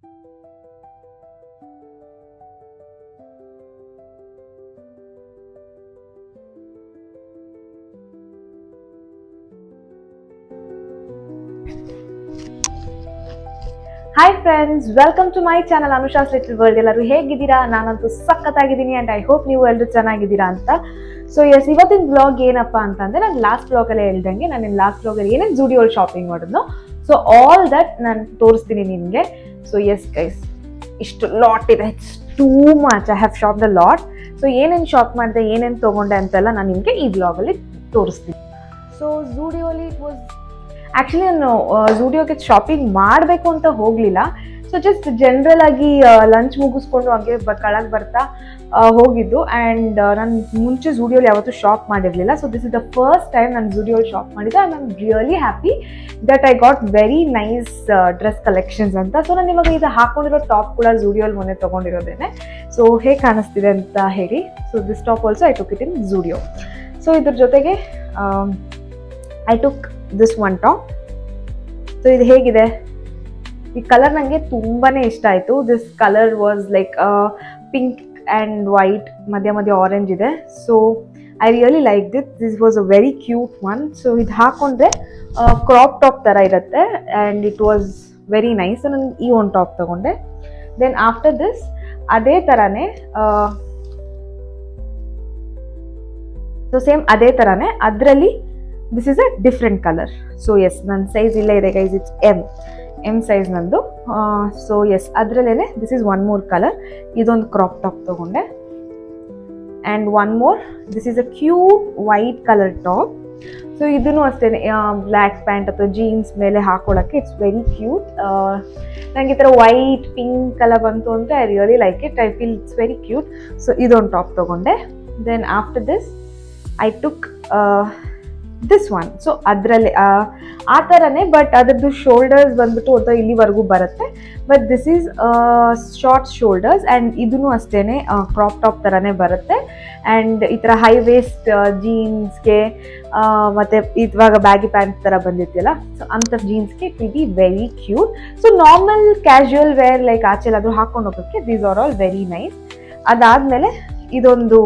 Hi friends, welcome to my channel Anusha's little world. ಎಲ್ಲರೂ ಹೇಗಿದ್ದೀರಾ? ನಾನಂತೂ ಸಖತ್ತಾಗಿದ್ದೀನಿ ಆ್ಯಂಡ್ ಐ ಹೋಪ್ ನೀವು ಎಲ್ಲರೂ ಚೆನ್ನಾಗಿದ್ದೀರಾ ಅಂತ. ಸೊ ಎಸ್, ಇವತ್ತಿನ ಬ್ಲಾಗ್ ಏನಪ್ಪ ಅಂತಂದರೆ, ನಾನು ಲಾಸ್ಟ್ ಬ್ಲಾಗಲ್ಲೇ ಹೇಳ್ದಂಗೆ ನಾನು ಲಾಸ್ಟ್ ಬ್ಲಾಗಲ್ಲಿ ಏನೇನು ಜೂಡಿಯೋಲ್ ಶಾಪಿಂಗ್ ಮಾಡಿದ್ನೋ ಸೊ ಆಲ್ ದಟ್ ನಾನು ತೋರಿಸ್ತೀನಿ ನಿಮಗೆ. ಸೊ ಎಸ್ ಗೈಸ್, ಇಷ್ಟು ಲಾಟ್ ಇದೆ, it's too much. I have shop the lot. So ಏನೇನು ಶಾಪ್ ಮಾಡಿದೆ, ಏನೇನು ತೊಗೊಂಡೆ ಅಂತೆಲ್ಲ ನಾನು ನಿಮಗೆ ಈ ಬ್ಲಾಗಲ್ಲಿ ತೋರಿಸ್ತೀನಿ. ಸೊ ಜೂಡಿಯೋಲಿ ಇಟ್ ವಾಸ್ ಆ್ಯಕ್ಚುಲಿ ನಾನು ಜೂಡಿಯೋಗೆ ಶಾಪಿಂಗ್ ಮಾಡಬೇಕು ಅಂತ ಹೋಗಲಿಲ್ಲ. ಸೊ ಜಸ್ಟ್ ಜನರಲ್ ಆಗಿ ಲಂಚ್ ಮುಗಿಸ್ಕೊಂಡು ಹಂಗೆ ಕೆಳಗೆ ಬರ್ತಾ ಹೋಗಿದ್ದು. ಆ್ಯಂಡ್ ನಾನು ಮುಂಚೆ ಜೂಡಿಯೋಲಿ ಯಾವತ್ತೂ ಶಾಪ್ ಮಾಡಿರಲಿಲ್ಲ. So this is the first time ನಾನು ಜೂಡಿಯೋಲಿ ಶಾಪ್ ಮಾಡಿದ್ದೆ. I am really happy that I got very nice dress collections ಅಂತ. ಸೊ ನಾನು ಇವಾಗ ಇದು ಹಾಕೊಂಡಿರೋ ಟಾಪ್ ಕೂಡ ಜೂಡಿಯೋಲಿ ಮೊನ್ನೆ ತೊಗೊಂಡಿರೋದೇನೆ. ಸೊ ಹೇಗೆ ಕಾಣಿಸ್ತಿದೆ ಅಂತ ಹೇಳಿ. So this top also I took it in Zudio. So ಇದ್ರ ಜೊತೆಗೆ I took this one top. So ಇದು ಹೇಗಿದೆ, ಈ ಕಲರ್ ನನಗೆ ತುಂಬಾ ಇಷ್ಟ ಆಯಿತು. This colour was like pink and white, ಮಧ್ಯ ಆರೆಂಜ್ ಇದೆ. So I really like this was a very cute one. So ಇದು ಹಾಕೊಂಡ್ರೆ ಕ್ರಾಪ್ ಟಾಪ್ ಥರ ಇರುತ್ತೆ and it was very nice. So ನಾನು ಈ ಒಂದು ಟಾಪ್ ತೊಗೊಂಡೆ. ದೆನ್ ಆಫ್ಟರ್ ದಿಸ್ ಅದೇ ಥರನೇ ಸೊ ಸೇಮ್ ಅದೇ ಥರನೇ ಅದರಲ್ಲಿ this is a different colour. So yes, ನನ್ನ ಸೈಜ್ ಇಲ್ಲೇ ಇದೆ ಗೈಸ್, ಇಟ್ಸ್ ಎಮ್ ಸೈಜ್ ನಂದು. ಸೊ ಎಸ್, ಅದರಲ್ಲೇ this is one more colour. ಇದೊಂದು ಕ್ರಾಪ್ ಟಾಪ್ ತೊಗೊಂಡೆ. And one more, this is a cute white colour top. So ಇದೂ ಅಷ್ಟೇ black pant ಅಥವಾ ಜೀನ್ಸ್ ಮೇಲೆ ಹಾಕೊಳ್ಳೋಕ್ಕೆ ಇಟ್ಸ್ ವೆರಿ ಕ್ಯೂಟ್. ನನಗೆ ಈ ಥರ ವೈಟ್ ಪಿಂಕ್ ಎಲ್ಲ ಬಂತು ಅಂದರೆ I really like it. I feel it's very cute. So ಇದೊಂದು ಟಾಪ್ ತೊಗೊಂಡೆ. Then after this I took this one. So ಅದರಲ್ಲಿ ಆ ಥರನೇ, ಬಟ್ ಅದರದ್ದು ಶೋಲ್ಡರ್ಸ್ ಬಂದ್ಬಿಟ್ಟು ಒಂದು ಇಲ್ಲಿವರೆಗೂ ಬರುತ್ತೆ. But this is short shoulders and ಇದೂ ಅಷ್ಟೇ ಕ್ರಾಪ್ ಟಾಪ್ ಥರನೇ ಬರುತ್ತೆ. ಆ್ಯಂಡ್ ಈ ಥರ ಹೈ ವೇಸ್ಟ್ ಜೀನ್ಸ್ಗೆ ಮತ್ತು ಇವಾಗ ಬ್ಯಾಗಿ ಪ್ಯಾಂಟ್ ಥರ ಬಂದಿತ್ತಲ್ಲ, ಸೊ ಅಂಥ ಜೀನ್ಸ್ಗೆ it will be very cute. So normal casual wear like ಆಚೆಲ್ಲಾದರೂ ಹಾಕೊಂಡು ಹೋಗೋಕ್ಕೆ these are all very nice. ಅದಾದಮೇಲೆ ಇದೊಂದು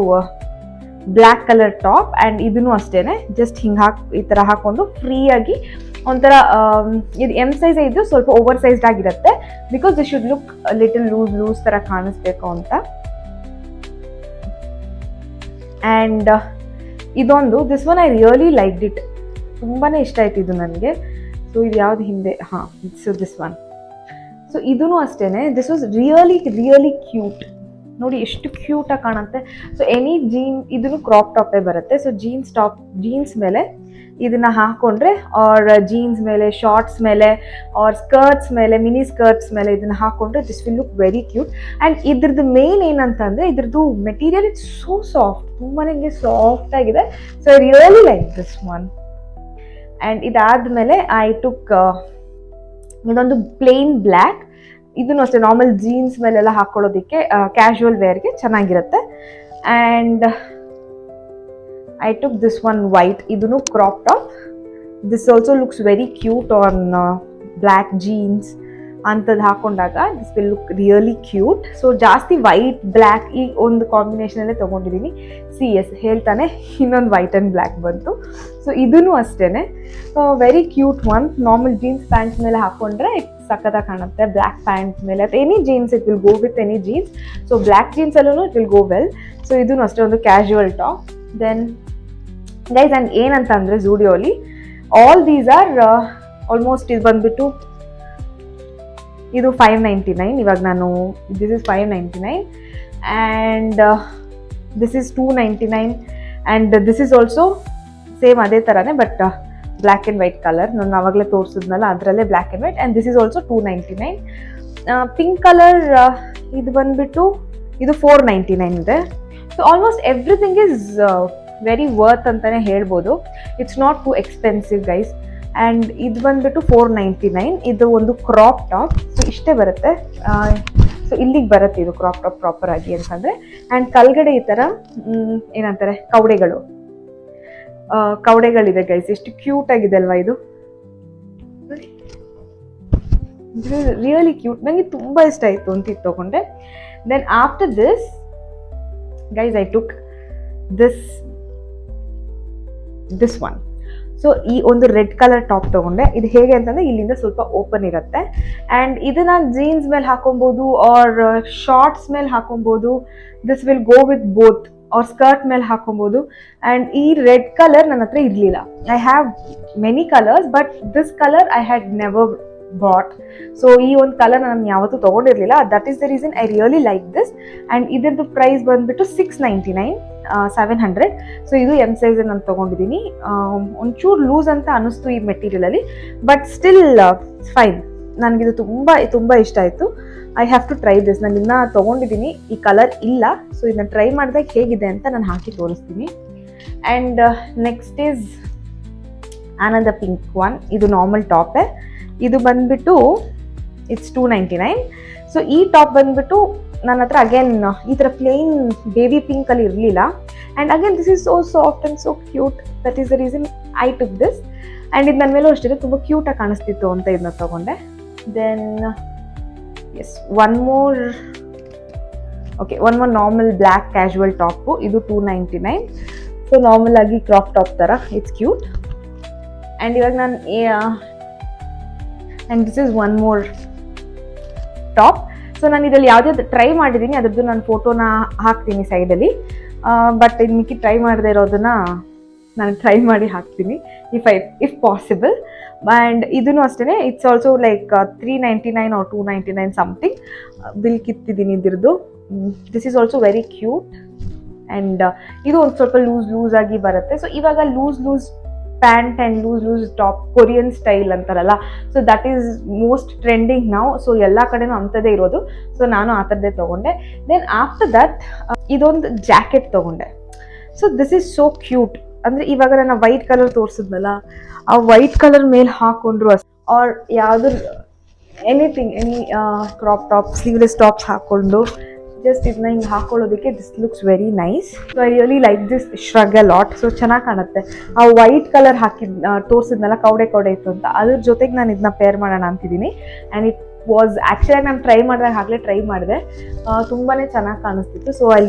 ಬ್ಲ್ಯಾಕ್ ಕಲರ್ ಟಾಪ್ ಆ್ಯಂಡ್ ಇದೂ ಅಷ್ಟೇ ಜಸ್ಟ್ ಹಿಂಗೆ ಈ ಥರ ಹಾಕ್ಕೊಂಡು ಫ್ರೀಯಾಗಿ ಒಂಥರ ಇದು ಎಮ್ ಸೈಜ್ ಇದ್ದು ಸ್ವಲ್ಪ ಓವರ್ ಸೈಜ್ಡ್ ಆಗಿರುತ್ತೆ. Because this should look little loose ಥರ ಕಾಣಿಸ್ಬೇಕು ಅಂತ. ಆ್ಯಂಡ್ ಇದೊಂದು this one I really liked it. ತುಂಬಾ ಇಷ್ಟ ಆಯ್ತು ಇದು ನನಗೆ. ಸೊ ಇದು ಯಾವ್ದು ಹಿಂದೆ, ಸೊ ದಿಸ್ ಒನ್. ಸೊ ಇದೂ ಅಷ್ಟೇ ದಿಸ್ ವಾಸ್ ರಿಯಲಿ ಕ್ಯೂಟ್. ನೋಡಿ ಎಷ್ಟು ಕ್ಯೂಟಾಗಿ ಕಾಣುತ್ತೆ. ಸೊ ಎನಿ ಇದನ್ನು ಕ್ರಾಪ್ ಟಾಪೇ ಬರುತ್ತೆ. ಸೊ ಜೀನ್ಸ್ ಮೇಲೆ ಇದನ್ನು ಹಾಕ್ಕೊಂಡ್ರೆ ಆರ್ ಜೀನ್ಸ್ ಮೇಲೆ, ಶಾರ್ಟ್ಸ್ ಮೇಲೆ ಆರ್ ಸ್ಕರ್ಟ್ಸ್ ಮೇಲೆ, ಮಿನಿ ಸ್ಕರ್ಟ್ಸ್ ಮೇಲೆ ಇದನ್ನು ಹಾಕ್ಕೊಂಡ್ರೆ this will look very cute. And ಇದ್ರದ್ದು ಮೇನ್ ಏನಂತಂದರೆ ಇದ್ರದ್ದು ಮೆಟೀರಿಯಲ್ ಇಟ್ಸ್ ಸೋ ಸಾಫ್ಟ್, ತುಂಬಾ ನನಗೆ ಸಾಫ್ಟ್ ಆಗಿದೆ. So I really like this one. And ಇದಾದಮೇಲೆ ಐ ಟುಕ್ ಇದೊಂದು ಪ್ಲೇನ್ ಬ್ಲ್ಯಾಕ್. ಇದನ್ನು ಅಷ್ಟೇ ನಾರ್ಮಲ್ ಜೀನ್ಸ್ ಮೇಲೆಲ್ಲ ಹಾಕೊಳ್ಳೋದಕ್ಕೆ ಕ್ಯಾಶುವಲ್ ವೇರ್ಗೆ ಚೆನ್ನಾಗಿರುತ್ತೆ. And I took this one white. ಇದೂ crop top. This also looks very cute on black jeans ಅಂಥದ್ದು ಹಾಕೊಂಡಾಗ this will look really cute. So ಜಾಸ್ತಿ ವೈಟ್ ಬ್ಲ್ಯಾಕ್ ಈ ಒಂದು ಕಾಂಬಿನೇಷನಲ್ಲೇ ತೊಗೊಂಡಿದ್ದೀನಿ. ಎಸ್ ಹೇಳ್ತಾನೆ ಇನ್ನೊಂದು ವೈಟ್ ಆ್ಯಂಡ್ ಬ್ಲ್ಯಾಕ್ ಬಂತು. ಸೊ ಇದೂ ಅಷ್ಟೇ very cute one. Normal jeans pants ಮೇಲೆ ಹಾಕ್ಕೊಂಡ್ರೆ ಸಕ್ಕತ್ತಾಗಿ ಕಾಣುತ್ತೆ. ಬ್ಲ್ಯಾಕ್ ಪ್ಯಾಂಟ್ ಮೇಲೆ ಅಥವಾ any jeans it will go with any jeans. So black ಜೀನ್ಸಲ್ಲೂ it will go well. So ಇದೂ ಅಷ್ಟೇ ಒಂದು casual top. Then guys and ಏನಂತ ಅಂದರೆ ಜೂಡಿಯೋಲಿ ಆಲ್ ದೀಸ್ ಆರ್ ಆಲ್ಮೋಸ್ಟ್ ಇದು ಬಂದುಬಿಟ್ಟು ಇದು $599. ಇವಾಗ ನಾನು this is $599 and this is $299 and this is also same ಅದೇ ಥರನೇ but black and white colour. ನಾನು ಆವಾಗಲೇ ತೋರಿಸಿದ್ನಲ್ಲ ಅದರಲ್ಲೇ black and white. And this is also $299. Pink colour ಇದು ಬಂದುಬಿಟ್ಟು ಇದು $499 ಇದೆ. So almost everything is very worth ಅಂತಲೇ ಹೇಳ್ಬೋದು. It's not too expensive guys. And ಇದು ಬಂದುಬಿಟ್ಟು $499. ಇದು ಒಂದು ಕ್ರಾಪ್ ಟಾಪ್. ಸೊ ಇಷ್ಟೇ ಬರುತ್ತೆ. ಸೊ ಇಲ್ಲಿಗೆ ಬರುತ್ತೆ ಇದು ಕ್ರಾಪ್ ಟಾಪ್ ಪ್ರಾಪರ್ ಆಗಿ ಅಂತಂದರೆ. ಆ್ಯಂಡ್ ಕೆಳಗಡೆ ಈ ಥರ ಏನಂತಾರೆ ಕವಡೆಗಳಿದೆ ಗೈಸ್. ಎಷ್ಟು ಕ್ಯೂಟ್ ಆಗಿದೆ ಅಲ್ವಾ ಇದು. This is really cute. ನನಗೆ ತುಂಬ ಇಷ್ಟ ಆಯಿತು ಅಂತ ಇದು ತೊಗೊಂಡೆ. Then after this guys I took this one. So ಈ ಒಂದು ರೆಡ್ ಕಲರ್ ಟಾಪ್ ತೊಗೊಂಡೆ. ಇದು ಹೇಗೆ ಅಂತಂದರೆ ಇಲ್ಲಿಂದ ಸ್ವಲ್ಪ ಓಪನ್ ಇರುತ್ತೆ ಆ್ಯಂಡ್ ಇದು ನಾನು ಜೀನ್ಸ್ ಮೇಲೆ ಹಾಕೊಬೋದು ಆರ್ ಶಾರ್ಟ್ಸ್ ಮೇಲೆ ಹಾಕೊಬೋದು. This will go with both. ಅವ್ರ ಸ್ಕರ್ಟ್ ಮೇಲೆ ಹಾಕೊಬೋದು. ಆ್ಯಂಡ್ ಈ ರೆಡ್ ಕಲರ್ ನನ್ನ ಹತ್ರ ಇರಲಿಲ್ಲ. I have many colours but this colour I had never bought. So ಈ ಒಂದು ಕಲರ್ ನಾನು ಯಾವತ್ತೂ ತೊಗೊಂಡಿರಲಿಲ್ಲ. That is the reason I really like this. And ಇದ್ರದ್ದು ಪ್ರೈಸ್ ಬಂದುಬಿಟ್ಟು 699, 700. ಸೊ ಇದು ಎಮ್ ಸೈಜ್ ನಾನು ತೊಗೊಂಡಿದ್ದೀನಿ. ಒಂಚೂರು ಲೂಸ್ ಅಂತ ಅನ್ನಿಸ್ತು ಈ ಮೆಟೀರಿಯಲಲ್ಲಿ, ಬಟ್ ಸ್ಟಿಲ್ ಫೈನ್. ನನಗಿದು ತುಂಬ ತುಂಬ ಇಷ್ಟ ಆಯಿತು. I have to try this. ನಾನು ಇದನ್ನ ತೊಗೊಂಡಿದ್ದೀನಿ, ಈ ಕಲರ್ ಇಲ್ಲ. ಸೊ ಇದನ್ನ ಟ್ರೈ ಮಾಡಿದಾಗ ಹೇಗಿದೆ ಅಂತ ನಾನು ಹಾಕಿ ತೋರಿಸ್ತೀನಿ. And next is another pink one. ಇದು ನಾರ್ಮಲ್ ಟಾಪೇ. ಇದು ಬಂದುಬಿಟ್ಟು ಇಟ್ಸ್ 299. ಸೊ ಈ ಟಾಪ್ ಬಂದುಬಿಟ್ಟು ನನ್ನ ಹತ್ರ ಅಗೇನ್ ಈ ಥರ ಪ್ಲೇನ್ ಬೇಬಿ ಪಿಂಕಲ್ಲಿ ಇರಲಿಲ್ಲ. And again this is so soft and so cute. That is the reason I took this. And ಇದು ನನ್ನ ಮೇಲೂ ಅಷ್ಟೇ ತುಂಬ ಕ್ಯೂಟಾಗಿ ಕಾಣಿಸ್ತಿತ್ತು ಅಂತ ಇದನ್ನ ತೊಗೊಂಡೆ. Then yes one more normal black casual top. ಇದು 299. ಸೊ ನಾರ್ಮಲ್ ಆಗಿ ಕ್ರಾಪ್ ಟಾಪ್ ಥರ, ಇಟ್ಸ್ ಕ್ಯೂಟ್. ಆ್ಯಂಡ್ ಇವಾಗ ನಾನು and this is one more top. So ನಾನು ಇದರಲ್ಲಿ ಯಾವುದ್ಯಾವ್ದು ಟ್ರೈ ಮಾಡಿದ್ದೀನಿ ಅದ್ರದ್ದು ನಾನು ಫೋಟೋನ ಹಾಕ್ತೀನಿ ಸೈಡಲ್ಲಿ. ಬಟ್ ಇದು ಮಿಕ್ಕಿ ಟ್ರೈ ಮಾಡದೇ ಇರೋದನ್ನ ನಾನು ಟ್ರೈ ಮಾಡಿ ಹಾಕ್ತೀನಿ ಇಫ್ ಪಾಸಿಬಲ್. ಆ್ಯಂಡ್ ಇದೂ ಅಷ್ಟೇ, it's also like 399 or 299 something. Bill ಕಿತ್ತಿದ್ದೀನಿ ಇದ್ರದ್ದು. This is also very cute. And ಇದು ಒಂದು ಸ್ವಲ್ಪ ಲೂಸ್ ಆಗಿ ಬರುತ್ತೆ. ಸೊ ಇವಾಗ loose pant and loose top, Korean style ಅಂತಾರಲ್ಲ, so that is most trending ನಾವು. ಸೊ ಎಲ್ಲ ಕಡೆನೂ ಅಂಥದ್ದೇ ಇರೋದು. ಸೊ ನಾನು ಆ ಥರದ್ದೇ ತೊಗೊಂಡೆ. ದೆನ್ ಆಫ್ಟರ್ ದಟ್ ಇದೊಂದು ಜಾಕೆಟ್ ತೊಗೊಂಡೆ. So this is so cute. ಅಂದರೆ ಇವಾಗ ನಾನು ವೈಟ್ ಕಲರ್ ತೋರಿಸಿದ್ನಲ್ಲ, ಆ ವೈಟ್ ಕಲರ್ ಮೇಲೆ ಹಾಕ್ಕೊಂಡ್ರು ಆರ್ ಯಾವುದು any crop top, sleeveless tops ಹಾಕ್ಕೊಂಡು ಜಸ್ಟ್ ಇದನ್ನ ಹಿಂಗೆ ಹಾಕೊಳ್ಳೋದಕ್ಕೆ this looks very nice. So I really like this shrug a lot. So ಚೆನ್ನಾಗಿ ಕಾಣುತ್ತೆ. ಆ ವೈಟ್ ಕಲರ್ ತೋರಿಸಿದ್ನಲ್ಲ ಕೌಡೆ ಇತ್ತು ಅಂತ, ಅದ್ರ ಜೊತೆಗೆ ನಾನು ಇದನ್ನ ಪೇರ್ ಮಾಡೋಣ ಅಂತಿದ್ದೀನಿ. ಆ್ಯಂಡ್ ಇಟ್ ವಾಸ್ ಆ್ಯಕ್ಚುಲಾಗಿ ನಾನು ಟ್ರೈ ಮಾಡಿದಾಗ ಆಗಲೇ ಟ್ರೈ ಮಾಡಿದೆ, ತುಂಬಾ ಚೆನ್ನಾಗಿ ಕಾಣಿಸ್ತಿತ್ತು. So I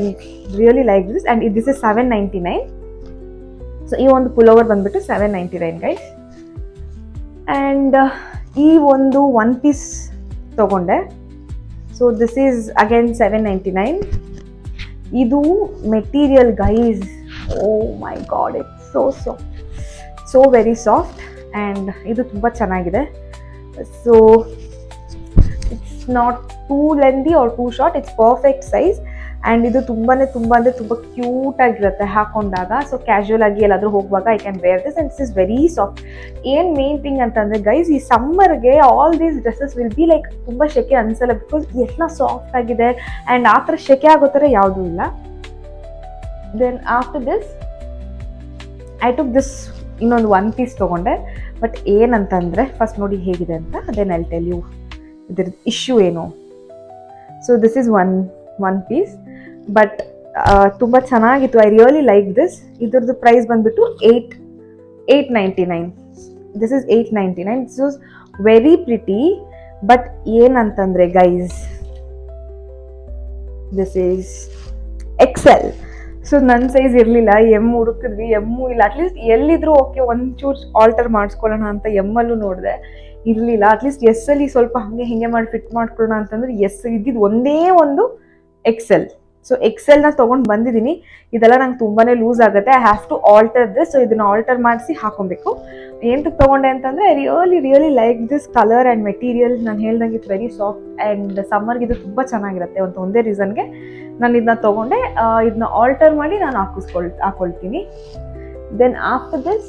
really like this. And this is 799. So ಈ ಒಂದು ಪುಲೋವರ್ ಬಂದುಬಿಟ್ಟು 799 ಗೈಸ್. ಆ್ಯಂಡ್ ಈ ಒಂದು ಒನ್ ಪೀಸ್ ತೊಗೊಂಡೆ. So this is again 799. ಇದು material guys, oh my god, it's so very soft. And ಇದು ತುಂಬ ಚೆನ್ನಾಗಿದೆ. So it's not too lengthy or too short, it's perfect size. And ಇದು ತುಂಬ ಅಂದರೆ ತುಂಬ ಕ್ಯೂಟಾಗಿರುತ್ತೆ ಹಾಕೊಂಡಾಗ. ಸೊ ಕ್ಯಾಶುವಲ್ ಆಗಿ ಎಲ್ಲಾದರೂ ಹೋಗುವಾಗ I can wear this. And this is very soft. ಏನು ಮೇನ್ ಥಿಂಗ್ ಅಂತಂದರೆ ಗೈಸ್, ಈ ಸಮ್ಮರ್ಗೆ all these dresses will be like ತುಂಬ ಶೆಕೆ ಅನಿಸಲ್ಲ, ಬಿಕಾಸ್ ಎಲ್ಲ ಸಾಫ್ಟ್ ಆಗಿದೆ. ಆ್ಯಂಡ್ ಆ ಥರ ಶೆಕೆ ಆಗೋ ಥರ ಯಾವುದೂ ಇಲ್ಲ. Then after this I took this ಇನ್ನೊಂದು ಒನ್ ಪೀಸ್ ತೊಗೊಂಡೆ. ಬಟ್ ಏನಂತಂದರೆ ಫಸ್ಟ್ ನೋಡಿ ಹೇಗಿದೆ ಅಂತ, ದೆನ್ ಐ ಟೆಲ್ ಯು ಇದ್ರದ್ದು ಇಶ್ಯೂ ಏನು. So this is one piece, but ತುಂಬ ಚೆನ್ನಾಗಿತ್ತು. I really like this. ಇದ್ರದ್ದು ಪ್ರೈಸ್ ಬಂದುಬಿಟ್ಟು 899. This is 899. This is very pretty. But ಏನಂತಂದರೆ guys, this is XL. So ನನ್ನ ಸೈಜ್ ಇರಲಿಲ್ಲ, ಎಮ್ ಹುಡುಕಿದ್ವಿ, ಎಮ್ಮು ಇಲ್ಲ. ಅಟ್ಲೀಸ್ಟ್ ಎಲ್ಲಿದ್ರು ಓಕೆ ಒಂಚೂರು ಆಲ್ಟರ್ ಮಾಡಿಸ್ಕೊಳ್ಳೋಣ ಅಂತ ಎಮ್ಮಲ್ಲೂ ನೋಡಿದೆ, ಇರಲಿಲ್ಲ. ಅಟ್ಲೀಸ್ಟ್ ಎಸ್ಸಲ್ಲಿ ಸ್ವಲ್ಪ ಹಿಂಗೆ ಮಾಡಿ ಫಿಟ್ ಮಾಡ್ಕೊಳ್ಳೋಣ ಅಂತಂದ್ರೆ ಇದ್ದಿದ್ದು ಒಂದೇ ಒಂದು ಎಕ್ಸೆಲ್. ಸೊ ಎಕ್ಸೆಲ್ನ ತೊಗೊಂಡು ಬಂದಿದ್ದೀನಿ. ಇದೆಲ್ಲ ನಂಗೆ ತುಂಬಾ ಲೂಸ್ ಆಗುತ್ತೆ. I have to alter this. So ಇದನ್ನು ಆಲ್ಟರ್ ಮಾಡಿಸಿ ಹಾಕೊಬೇಕು. ಏನಕ್ಕೆ ತೊಗೊಂಡೆ ಅಂತಂದರೆ I really like this colour and material. ನಾನು ಹೇಳ್ದಂಗೆ ಇಟ್ಸ್ ವೆರಿ ಸಾಫ್ಟ್ ಆ್ಯಂಡ್ ಸಮ್ಮರ್ಗೆ ಇದು ತುಂಬ ಚೆನ್ನಾಗಿರುತ್ತೆ. ಒಂದೇ ರೀಸನ್ಗೆ ನಾನು ಇದನ್ನ ತೊಗೊಂಡೆ. ಇದನ್ನ ಆಲ್ಟರ್ ಮಾಡಿ ನಾನು ಹಾಕೊಳ್ತೀನಿ. Then after this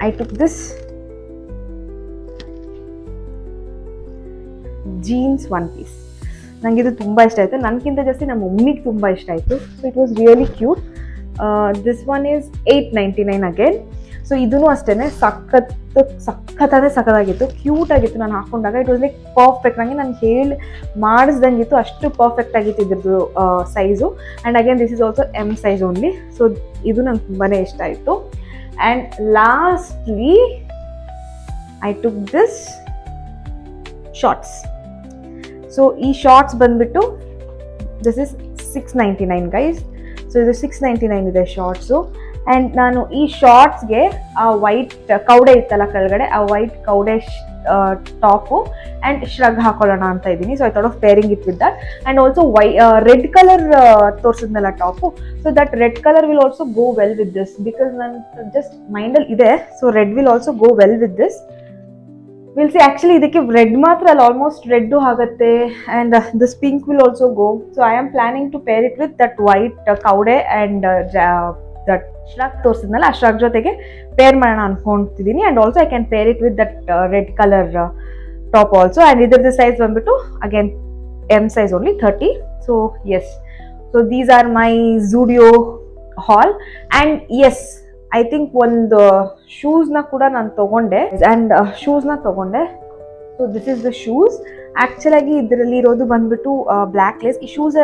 I took this jeans one piece. ನನಗೆ ಇದು ತುಂಬ ಇಷ್ಟ ಆಯಿತು. ನನಗಿಂತ ಜಾಸ್ತಿ ನಮ್ಮ ಮಮ್ಮಿಗೆ ತುಂಬ ಇಷ್ಟ ಆಯಿತು. So it was really cute. This one is 899 again. So ಇದೂ ಅಷ್ಟೇ ಸಖತ್ತಾಗಿತ್ತು, ಕ್ಯೂಟ್ ಆಗಿತ್ತು. ನಾನು ಹಾಕೊಂಡಾಗ ಇಟ್ ವಾಸ್ ಲೈಕ್ ಪರ್ಫೆಕ್ಟ್. ನನಗೆ ನಾನು ಮಾಡಿಸ್ದಂಗಿತ್ತು, ಅಷ್ಟು ಪರ್ಫೆಕ್ಟ್ ಆಗಿತ್ತು ಇದ್ರದ್ದು size. And again this is also M size only. So ಇದು ನಂಗೆ ತುಂಬಾ ಇಷ್ಟ ಆಯಿತು. And lastly I took this shorts. So ಈ ಶಾರ್ಟ್ಸ್ ಬಂದ್ಬಿಟ್ಟು ದಿಸ್ ಇಸ್ 699 ಗೈಸ್. ಸೊ ಇದು 699 ಇದೆ ಶಾರ್ಟ್ಸು. ಆ್ಯಂಡ್ ನಾನು ಈ ಶಾರ್ಟ್ಸ್ಗೆ ಆ ವೈಟ್ ಕೌಡೆ ಇತ್ತಲ್ಲ ಕೆಳಗಡೆ, ಆ ವೈಟ್ ಕೌಡೆ ಟಾಪು ಆ್ಯಂಡ್ ಶ್ರಗ್ ಹಾಕೊಳ್ಳೋಣ ಅಂತ ಇದ್ದೀನಿ. So I thought of pairing it with that. And also red colour ತೋರಿಸಿದ್ನಲ್ಲ top, so that red colour will also go well with this, because ನನ್ನ ಜಸ್ಟ್ ಮೈಂಡಲ್ಲಿ ಇದೆ. So red will also go well with this. We'll see actually ಇದಕ್ಕೆ red ಮಾತ್ರ ಅಲ್ಲ, almost red ಆಗುತ್ತೆ. And this pink will also go. So I am planning to peer it with that white ಕೌಡೆ and that shrug ತೋರಿಸಿದ್ನಲ್ಲ, ಆ shrug ಜೊತೆಗೆ pair ಮಾಡೋಣ ಅನ್ಕೊಂತಿದ್ದೀನಿ. And also I can pair it with that red colour top also. And ಇದ್ರದ್ದು size ಬಂದ್ಬಿಟ್ಟು again M size only 30. So yes, so these are my Zudio haul. And yes, I think ಒಂದು ಶೂಸ್ನ ಕೂಡ ನಾನು ತೊಗೊಂಡೆ. ಆ್ಯಂಡ್ ಶೂಸ್ನ ತೊಗೊಂಡೆ. So this is the shoes. ಆ್ಯಕ್ಚುಲಾಗಿ ಇದರಲ್ಲಿ ಇರೋದು ಬಂದ್ಬಿಟ್ಟು ಬ್ಲ್ಯಾಕ್ ಲೇಸ್. ಈ ಶೂಸ್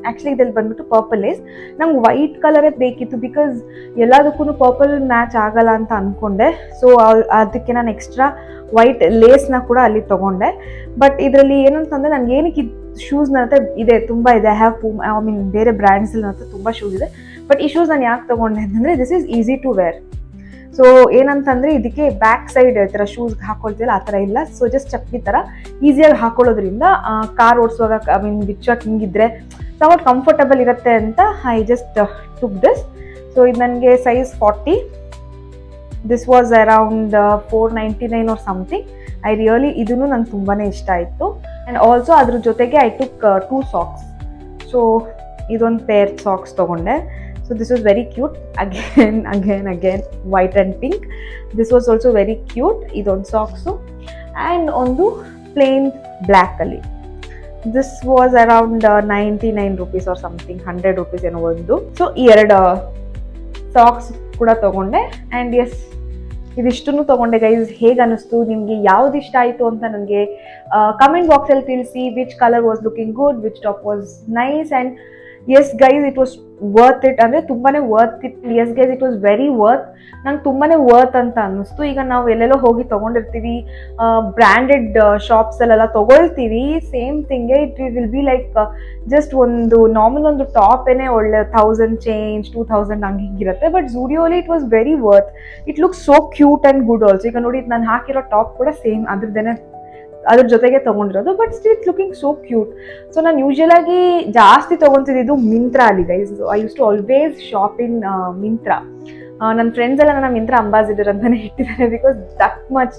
ಆ್ಯಕ್ಚುಲಿ ಇದ್ರಲ್ಲಿ ಬಂದ್ಬಿಟ್ಟು ಪರ್ಪಲ್ ಲೇಸ್. ನಂಗೆ ವೈಟ್ ಕಲರೇ ಬೇಕಿತ್ತು, ಬಿಕಾಸ್ ಎಲ್ಲದಕ್ಕೂ ಪರ್ಪಲ್ ಮ್ಯಾಚ್ ಆಗಲ್ಲ ಅಂತ ಅಂದ್ಕೊಂಡೆ. ಸೊ ಅದಕ್ಕೆ ನಾನು ಎಕ್ಸ್ಟ್ರಾ ವೈಟ್ ಲೇಸ್ನ ಕೂಡ ಅಲ್ಲಿ ತೊಗೊಂಡೆ. ಬಟ್ ಇದರಲ್ಲಿ ಏನಂತಂದರೆ ನನಗೆ ಏನಕ್ಕೆ ಶೂಸ್ ನನ್ನ ಹತ್ರ ಇದೆ, ತುಂಬ ಇದೆ. ಐ ಹ್ಯಾವ್ ಬೇರೆ ಬ್ರ್ಯಾಂಡ್ಸ್ ನನ್ನ ಹತ್ರ ತುಂಬ ಶೂಸ್ ಇದೆ. ಬಟ್ ಈ ಶೂಸ್ ನಾನು ಯಾಕೆ ತೊಗೊಂಡೆ ಅಂತಂದರೆ this is easy to wear. So ಏನಂತಂದರೆ ಇದಕ್ಕೆ ಬ್ಯಾಕ್ ಸೈಡ್ ಈ ಥರ ಶೂಸ್ಗೆ ಹಾಕೊಳ್ತೀವಲ್ಲ ಆ ಥರ ಇಲ್ಲ. ಸೊ ಜಸ್ಟ್ ಚಪ್ಪಲಿ ಥರ ಈಸಿಯಾಗಿ ಹಾಕೊಳ್ಳೋದ್ರಿಂದ ಕಾರ್ ಓಡಿಸುವಾಗ ಬಿಚ್ಚೋಕೆ ಹಿಂಗಿದ್ರೆ somewhat ಕಂಫರ್ಟಬಲ್ ಇರುತ್ತೆ ಅಂತ I just took this. So ಇದು ನನಗೆ size 40. This was around 499 or something. I really ಇದನ್ನು ನಂಗೆ ತುಂಬಾ ಇಷ್ಟ ಆಯಿತು. ಆ್ಯಂಡ್ ಆಲ್ಸೋ ಅದ್ರ ಜೊತೆಗೆ ಐ ಟುಕ್ 2 ಸಾಕ್ಸ್. ಸೊ ಇದೊಂದು ಪೇರ್ ಸಾಕ್ಸ್ ತೊಗೊಂಡೆ. So this was very cute. Again white and pink. This was also very cute. ಇದೊಂದು ಸಾಕ್ಸು. ಆ್ಯಂಡ್ ಒಂದು ಪ್ಲೇನ್ ಬ್ಲ್ಯಾಕಲ್ಲಿ. This was around 99 rupees or something, 100 rupees ಏನೋ ಒಂದು. So ಈ 2 socks ಕೂಡ ತೊಗೊಂಡೆ. ಆ್ಯಂಡ್ ಎಸ್, ಇದಿಷ್ಟನ್ನು ತೊಗೊಂಡೆ ಗೈಸ್. ಹೇಗೆ ಅನ್ನಿಸ್ತು ನಿಮಗೆ, ಯಾವ್ದು ಇಷ್ಟ ಆಯಿತು ಅಂತ ನನಗೆ ಕಮೆಂಟ್ ಬಾಕ್ಸಲ್ಲಿ ತಿಳಿಸಿ. Which colour was looking good, which top was nice. And yes guys, it was worth it. ಅಂದರೆ ತುಂಬಾ worth it. Yes guys, it was very worth. ನಂಗೆ ತುಂಬಾ ವರ್ತ್ ಅಂತ ಅನ್ನಿಸ್ತು. ಈಗ ನಾವು ಎಲ್ಲೆಲ್ಲೋ ಹೋಗಿ ತೊಗೊಂಡಿರ್ತೀವಿ, ಬ್ರ್ಯಾಂಡೆಡ್ ಶಾಪ್ಸಲ್ಲೆಲ್ಲ ತೊಗೊಳ್ತೀವಿ, ಸೇಮ್ ಥಿಂಗೇ it will be like just ಒಂದು ನಾರ್ಮಲ್ ಒಂದು ಟಾಪೇನೆ ಒಳ್ಳೆ 1000 ಚೇಂಜ್ 2000 ಹಂಗೆ ಹಿಂಗಿರುತ್ತೆ. ಬಟ್ ಝೂಡಿಯೋಲಿ it was very worth. It looks so cute and good also. ಈಗ ನೋಡಿ, ನಾನು ಹಾಕಿರೋ ಟಾಪ್ ಕೂಡ ಸೇಮ್ ಅದ್ರ ಜೊತೆಗೆ ತೊಗೊಂಡಿರೋದು. But still it looking so cute. So ನಾನು ಯೂಶಲಾಗಿ ಜಾಸ್ತಿ ತೊಗೊತಿದ್ದು ಮಿಂತ್ರಾ ಅಲ್ಲಿ guys. I use to always shop in Myntra. ನನ್ನ ಫ್ರೆಂಡ್ಸ್ ಎಲ್ಲ ನನ್ನ ಮಿಂತ್ರಾ ಅಂಬಾಸಿಡರ್ ಅಂತಾನೆ ಇಟ್ಟಿದ್ದಾರೆ, because that much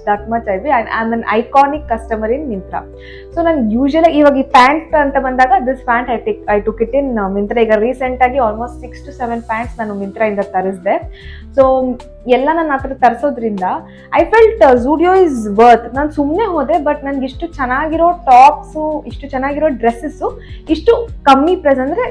I B and ನನ್ನ ಐಕಾನಿಕ್ ಕಸ್ಟಮರ್ ಇನ್ ಮಿಂತ್ರಾ. ಸೊ ನಾನು ಯೂಶಲಾಗಿ ಇವಾಗ ಈ ಪ್ಯಾಂಟ್ ಅಂತ ಬಂದಾಗ this pant I took it in Myntra. ಈಗ ರೀಸೆಂಟಾಗಿ ಆಲ್ಮೋಸ್ಟ್ 6 to 7 ಪ್ಯಾಂಟ್ಸ್ ನಾನು ಮಿಂತ್ರಾಯಿಂದ ತರಿಸಿದೆ. ಸೊ ಎಲ್ಲ ನಾನು ಆ ಥರ ತರಿಸೋದ್ರಿಂದ ಐ ಫೆಲ್ಟ್ ಝೂಡಿಯೋ ಇಸ್ ವರ್ತ್. ನಾನು ಸುಮ್ಮನೆ ಹೋದೆ, ಬಟ್ ನನಗೆ ಇಷ್ಟು ಚೆನ್ನಾಗಿರೋ ಟಾಪ್ಸು, ಇಷ್ಟು ಚೆನ್ನಾಗಿರೋ ಡ್ರೆಸ್ಸಸ್ಸು, ಇಷ್ಟು ಕಮ್ಮಿ ಪ್ರೈಸ್, ಅಂದರೆ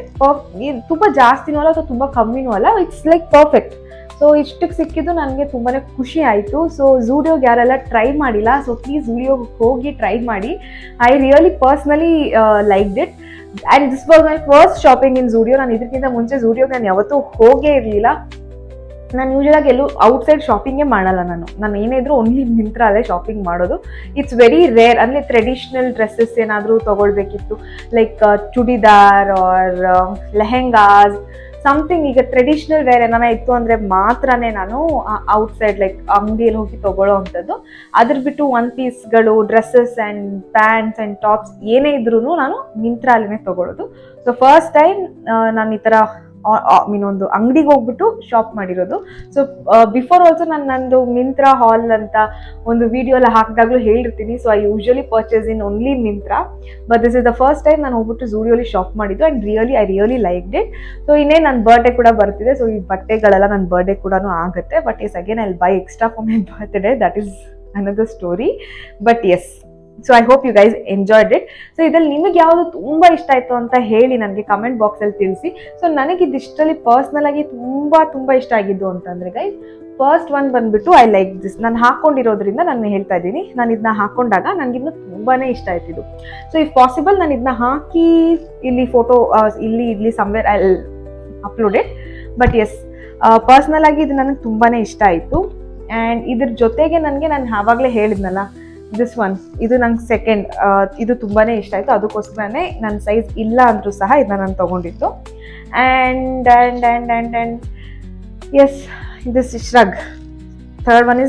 ತುಂಬ ಜಾಸ್ತಿನೂ ಅಲ್ಲ ಅಥವಾ ತುಂಬ ಕಮ್ಮಿನೂ ಅಲ್ಲ, ಇಟ್ಸ್ ಲೈಕ್ ಪರ್ಫೆಕ್ಟ್. ಸೊ ಇಷ್ಟಕ್ಕೆ ಸಿಕ್ಕಿದ್ದು ನನಗೆ ತುಂಬಾ ಖುಷಿ ಆಯಿತು. ಸೊ ಝೂಡಿಯೋಗೆ ಯಾರೆಲ್ಲ ಟ್ರೈ ಮಾಡಿಲ್ಲ, ಸೊ ಪ್ಲೀಸ್ ಝೂಡಿಯೋಗೆ ಹೋಗಿ ಟ್ರೈ ಮಾಡಿ. I really personally liked it. And this was my first shopping in Zudio. ನಾನು ಇದಕ್ಕಿಂತ ಮುಂಚೆ ಝೂಡಿಯೋಗೆ ನಾನು ಯಾವತ್ತೂ ಹೋಗೇ ಇರಲಿಲ್ಲ. ನಾನು ಯೂಶಲಾಗಿ ಎಲ್ಲೂ ಔಟ್ಸೈಡ್ ಶಾಪಿಂಗೇ ಮಾಡಲ್ಲ. ನಾನು ಏನೇ ಇದ್ರೂ ಓನ್ಲಿ ಮಿಂತ್ರಾಲ್ಲೇ ಶಾಪಿಂಗ್ ಮಾಡೋದು. It's very rare. ಅಂದರೆ ಟ್ರೆಡಿಷ್ನಲ್ ಡ್ರೆಸ್ಸಸ್ ಏನಾದರೂ ತೊಗೊಳ್ಬೇಕಿತ್ತು, like churidar or lehengas something. ಈಗ ಟ್ರೆಡಿಷ್ನಲ್ ವೇರ್ ಏನಾರ ಇತ್ತು ಅಂದರೆ ಮಾತ್ರನೇ ನಾನು ಔಟ್ಸೈಡ್ ಲೈಕ್ ಅಂಗಡಿಯಲ್ಲಿ ಹೋಗಿ ತೊಗೊಳ್ಳೋ ಅಂಥದ್ದು. ಅದ್ರ ಬಿಟ್ಟು 1 ಪೀಸ್ಗಳು, dresses and pants and tops ಏನೇ ಇದ್ರೂ ನಾನು ಮಿಂತ್ರಾಲೇ ತೊಗೊಳ್ಳೋದು. ಸೊ ಫಸ್ಟ್ ಟೈಮ್ ನಾನು ಈ ಥರ ಒಂದು ಅಂಗಡಿಗೆ ಹೋಗ್ಬಿಟ್ಟು ಶಾಪ್ ಮಾಡಿರೋದು. ಸೊ ಬಿಫೋರ್ ಆಲ್ಸೋ ನಂದು ಮಿಂತ್ರಾ ಹಾಲ್ ಅಂತ ಒಂದು ವಿಡಿಯೋ ಎಲ್ಲ ಹಾಕಿದಾಗಲೂ ಹೇಳಿರ್ತೀನಿ. So I usually purchase in only Myntra, but this is the first time ನಾನು ಹೋಗ್ಬಿಟ್ಟು ಝೂಡಿಯೋಲಿ ಶಾಪ್ ಮಾಡಿದ್ದು. And I really liked it. So ಇನ್ನೇ ನನ್ನ ಬರ್ಡೇ ಕೂಡ ಬರ್ತಿದೆ. ಸೊ ಈ ಬಟ್ಟೆಗಳೆಲ್ಲ ನನ್ನ ಬರ್ಡೇ ಕೂಡ ಆಗುತ್ತೆ. But yes, again I will buy extra for my birthday. That is another story. But yes, so I hope you guys enjoyed it. So ಇದ್ರಲ್ಲಿ ನಿಮಗೆ ಯಾವುದು ತುಂಬ ಇಷ್ಟ ಆಯಿತು ಅಂತ ಹೇಳಿ ನನಗೆ ಕಮೆಂಟ್ ಬಾಕ್ಸಲ್ಲಿ ತಿಳಿಸಿ. ಸೊ ನನಗಿದಿಷ್ಟರಲ್ಲಿ ಪರ್ಸ್ನಲ್ ಆಗಿ ತುಂಬ ಇಷ್ಟ ಆಗಿದ್ದು ಅಂತಂದರೆ ಗೈಸ್, ಫಸ್ಟ್ ಒನ್ ಬಂದುಬಿಟ್ಟು ಐ ಲೈಕ್ ದಿಸ್. ನಾನು ಹಾಕ್ಕೊಂಡಿರೋದ್ರಿಂದ ನಾನು ಹೇಳ್ತಾ ಇದ್ದೀನಿ. ನಾನು ಇದನ್ನ ಹಾಕ್ಕೊಂಡಾಗ ನನಗಿನ್ನೂ ತುಂಬಾ ಇಷ್ಟ ಆಯ್ತಿದ್ದು. ಸೊ ಇಫ್ ಪಾಸಿಬಲ್ ನಾನು ಇದನ್ನ ಹಾಕಿ ಇಲ್ಲಿ ಫೋಟೋ ಇಲ್ಲಿ somewhere I upload it. But yes, personal ಆಗಿ ಇದು ನನಗೆ ತುಂಬಾ ಇಷ್ಟ ಆಯಿತು. ಆ್ಯಂಡ್ ಇದ್ರ ಜೊತೆಗೆ ನಾನು ಆವಾಗಲೇ ಹೇಳಿದ್ನಲ್ಲ, ದಿಸ್ ಒನ್ ಇದು ನಂಗೆ ಸೆಕೆಂಡ್, ಇದು ತುಂಬಾ ಇಷ್ಟ ಆಯಿತು. ಅದಕ್ಕೋಸ್ಕರನೇ ನನ್ನ ಸೈಜ್ ಇಲ್ಲ ಅಂದರೂ ಸಹ ಇದನ್ನ ನಾನು ತೊಗೊಂಡಿದ್ದು. And yes, this shrug third one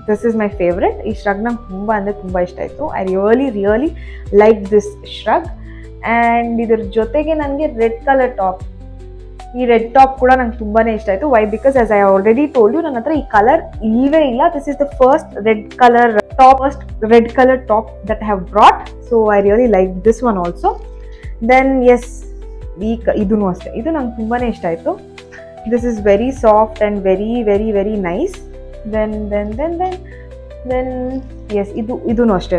this is my favourite. ಈ ಶ್ರಗ್ ನಂಗೆ ತುಂಬ ಅಂದರೆ ತುಂಬ ಇಷ್ಟ ಆಯಿತು. I really like this shrug. And ಇದ್ರ ಜೊತೆಗೆ ನನಗೆ ರೆಡ್ ಕಲರ್ ಟಾಪ್, ಈ ರೆಡ್ ಟಾಪ್ ಕೂಡ ನಂಗೆ ತುಂಬಾ ಇಷ್ಟ ಆಯಿತು. Why? Because as I already told you, ನನ್ನ ಹತ್ರ ಈ ಕಲರ್ ಇಲ್ಲವೇ ಇಲ್ಲ. This is the first red colour top that I have brought. So I really like this one also. Then yes, ಇದೂ ಅಷ್ಟೇ, ಇದು ನಂಗೆ ತುಂಬಾ ಇಷ್ಟ ಆಯಿತು. This is very soft and very very very nice. Then yes, ಇದೂ ಅಷ್ಟೇ.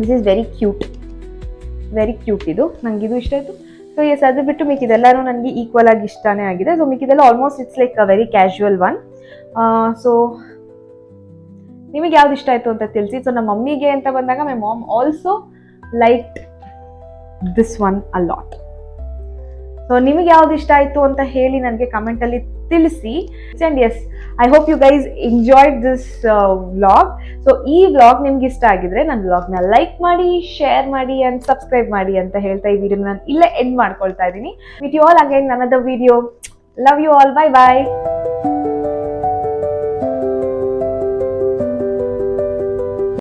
This is very cute ಇದು, ನಂಗೆ ಇದು ಇಷ್ಟ ಆಯಿತು. ಸೊ ಎಸ್, ಅದು ಬಿಟ್ಟು ಮಿಕ್ಕಿದೆಲ್ಲರೂ ನನಗೆ ಈಕ್ವಲ್ ಆಗಿ ಇಷ್ಟನೇ ಆಗಿದೆ. ಸೊ ಮಿಕ್ಕಿದೆಲ್ಲ almost it's like a very casual one. So ನಿಮಗೆ ಯಾವ್ದು ಇಷ್ಟ ಆಯಿತು ಅಂತ ತಿಳಿಸಿ. ಸೊ ನಮ್ಮ ಮಮ್ಮಿಗೆ ಅಂತ ಬಂದಾಗ my mom also like this one a lot. So ನಿಮಗೆ ಯಾವ್ದು ಇಷ್ಟ ಆಯಿತು ಅಂತ ಹೇಳಿ ನನಗೆ ಕಮೆಂಟಲ್ಲಿ ತಿಳಿಸಿ. And yes, I hope you guys enjoyed this vlog. So ಈ ವ್ಲಾಗ್ ನಿಮ್ಗೆ ಇಷ್ಟ ಆಗಿದ್ರೆ ನನ್ನ ವ್ಲಾಗ್ನ ಲೈಕ್ ಮಾಡಿ, ಶೇರ್ ಮಾಡಿ ಆ್ಯಂಡ್ ಸಬ್ಸ್ಕ್ರೈಬ್ ಮಾಡಿ ಅಂತ ಹೇಳ್ತಾ ಈ ವಿಡಿಯೋನ ನಾನು ಇಲ್ಲೇ ಎಂಡ್ ಮಾಡ್ಕೊಳ್ತಾ ಇದ್ದೀನಿ. With you all again another video. Love you all. Bye bye.